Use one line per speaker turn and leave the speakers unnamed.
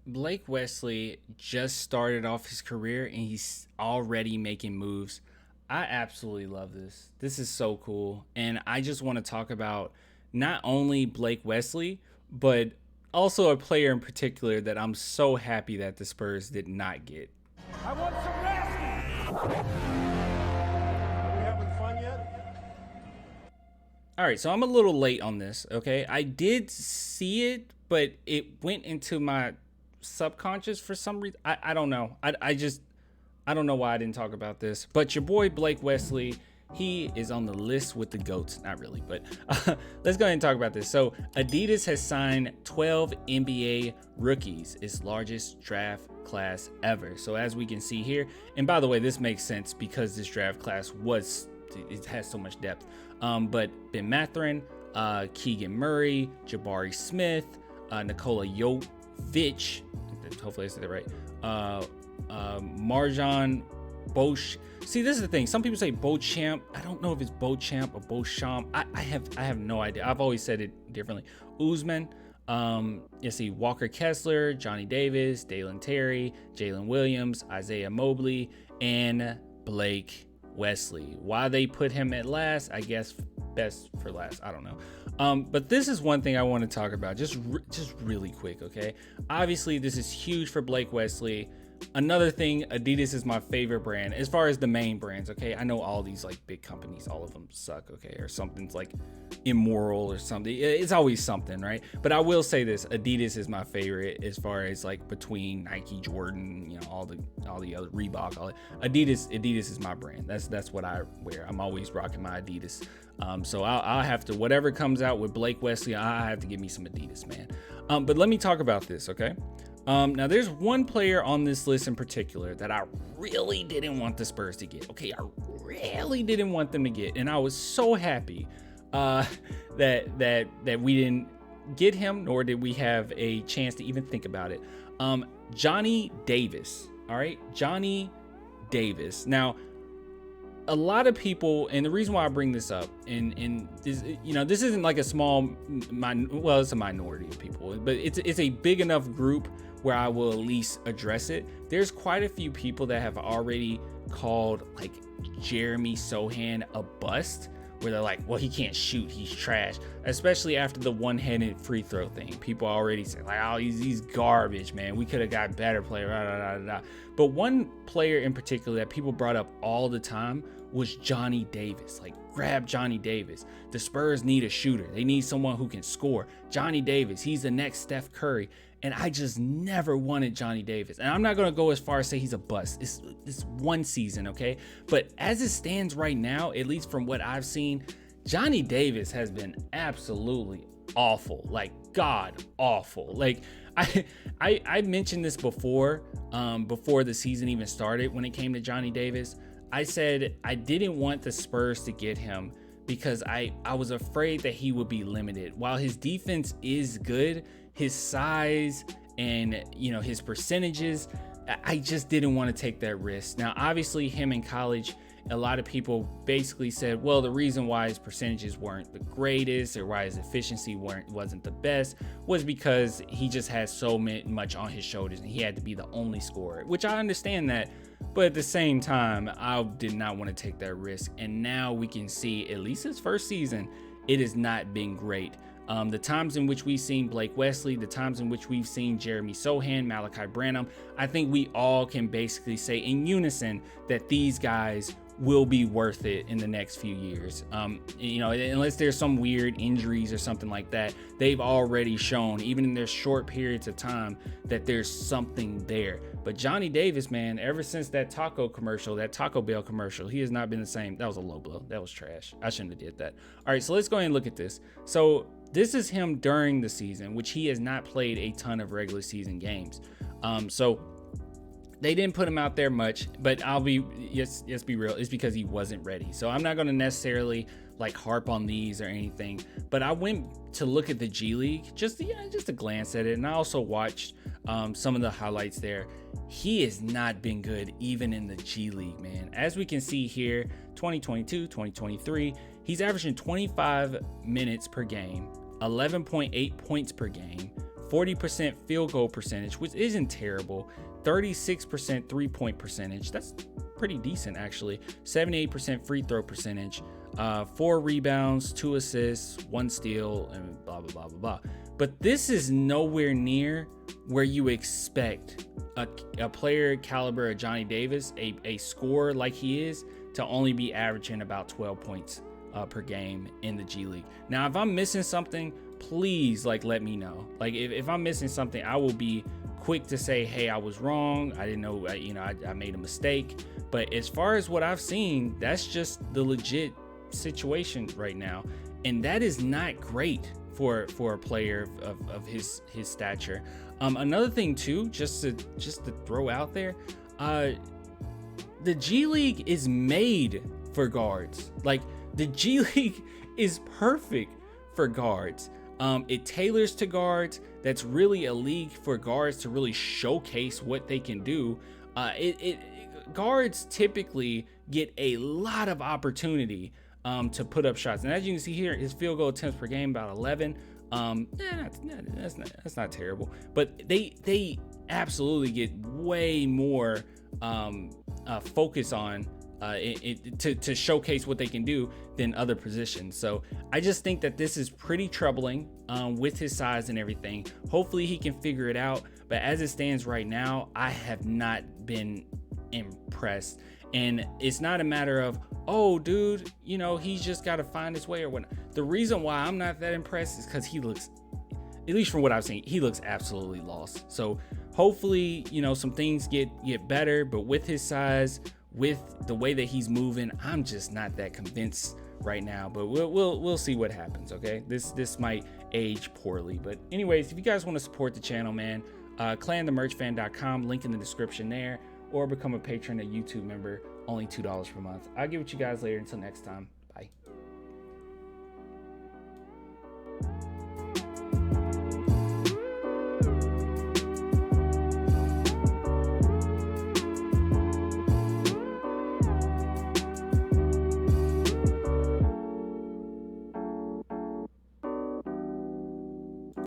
Blake Wesley just started off his career and he's already making moves. I absolutely love this. This is so cool. And I just want to talk about not only Blake Wesley, but also a player in particular that I'm so happy that the Spurs did not get.
I want some nasty. Are we having fun yet?
All right, so I'm a little late on this, okay? I did see it, but it went into my subconscious for some reason. I don't know. I don't know why I didn't talk about this. But your boy Blake Wesley, he is on the list with the GOATs. Not really, but let's go ahead and talk about this. So Adidas has signed 12 NBA rookies, its largest draft class ever. So as we can see here, and by the way, this makes sense because this draft class it has so much depth. But Ben Mathurin, Keegan Murray, Jabari Smith, Nikola Jovic, hopefully I said that right, Marjan Bosch. See, this is the thing. Some people say Beauchamp. I don't know if it's Beauchamp or Beauchamp. I have no idea. I've always said it differently. Usman. Let's see, Walker Kessler, Johnny Davis, Dalen Terry, Jalen Williams, Isaiah Mobley, and Blake Wesley. Why they put him at last, I guess best for last. I don't know. But this is one thing I want to talk about just really quick, okay? Obviously, this is huge for Blake Wesley. Another thing, Adidas is my favorite brand as far as the main brands, okay? I know all these like big companies, all of them suck, okay? Or something's like immoral or something. It's always something, right? But I will say this, Adidas is my favorite as far as like between Nike, Jordan, you know, all the other Reebok, all that. Adidas is my brand. That's what I wear. I'm always rocking my Adidas. So I'll have to, whatever comes out with Blake Wesley, I have to give me some Adidas, man. But let me talk about this, okay? Now there's one player on this list in particular that I really didn't want the Spurs to get. Okay, I really didn't want them to get, and I was so happy that we didn't get him, nor did we have a chance to even think about it. Johnny Davis. All right, Johnny Davis. Now, a lot of people, and the reason why I bring this up, and is, you know, this isn't like a small, well, it's a minority of people, but it's a big enough group where I will at least address it. There's quite a few people that have already called like Jeremy Sohan a bust, where they're like, well, he can't shoot, he's trash, especially after the one-handed free throw thing. People already say like, oh, he's garbage, man, we could have got better player, blah, blah, blah, blah. But one player in particular that people brought up all the time was Johnny Davis. Like, grab Johnny Davis. The Spurs need a shooter. They need someone who can score. Johnny Davis, he's the next Steph Curry. And I just never wanted Johnny Davis. And I'm not going to go as far as say he's a bust. It's one season, okay? But as it stands right now, at least from what I've seen, Johnny Davis has been absolutely awful. Like, god awful. Like, I mentioned this before the season even started when it came to Johnny Davis. I said I didn't want the Spurs to get him because I was afraid that he would be limited. While his defense is good, his size and, you know, his percentages, I just didn't want to take that risk. Now, obviously, him in college, a lot of people basically said, well, the reason why his percentages weren't the greatest or why his efficiency wasn't the best was because he just had so much on his shoulders and he had to be the only scorer, which I understand that. But at the same time, I did not want to take that risk. And now we can see, at least his first season, it has not been great. The times in which we've seen Blake Wesley, the times in which we've seen Jeremy Sohan, Malachi Branham, I think we all can basically say in unison that these guys will be worth it in the next few years. You know, unless there's some weird injuries or something like that, they've already shown, even in their short periods of time, that there's something there. But Johnny Davis, man, ever since that Taco Bell commercial, he has not been the same. That was a low blow. That was trash. I shouldn't have did that. All right, so let's go ahead and look at this. So this is him during the season, which he has not played a ton of regular season games. So they didn't put him out there much, but let's be real, it's because he wasn't ready. So I'm not going to necessarily like harp on these or anything, but I went to look at the G League just to glance at it, and I also watched some of the highlights there. He has not been good even in the G League, man. As we can see here, 2022, 2023, he's averaging 25 minutes per game, 11.8 points per game, 40% field goal percentage, which isn't terrible. 36% 3-point percentage. That's pretty decent, actually. 78% free throw percentage. 4 rebounds, 2 assists, 1 steal, and blah, blah, blah, blah, blah. But this is nowhere near where you expect a player caliber of Johnny Davis, a scorer like he is, to only be averaging about 12 points per game in the G League. Now, if I'm missing something, please let me know. If I'm missing something, I will be quick to say, hey, I was wrong. I didn't know, I made a mistake. But as far as what I've seen, that's just the legit situation right now. And that is not great for a player of his stature. Another thing too, just to throw out there, the G League is made for guards. The G League is perfect for guards. It tailors to guards. That's really a league for guards to really showcase what they can do. Guards typically get a lot of opportunity to put up shots, and as you can see here, his field goal attempts per game about 11. That's not terrible, but they absolutely get way more focus on to showcase what they can do than other positions. So I just think that this is pretty troubling with his size and everything. Hopefully he can figure it out, but as it stands right now, I have not been impressed. And it's not a matter of, oh, dude, he's just got to find his way or whatnot. The reason why I'm not that impressed is because he looks, at least from what I've seen, he looks absolutely lost. So hopefully, some things get better, but with his size, with the way that he's moving, I'm just not that convinced right now. But we'll see what happens. Okay, this might age poorly, but anyways, if you guys want to support the channel, man, clanthemerchfan.com, link in the description there, or become a patron, a YouTube member, only $2 per month. I'll get with you guys later. Until next time, bye.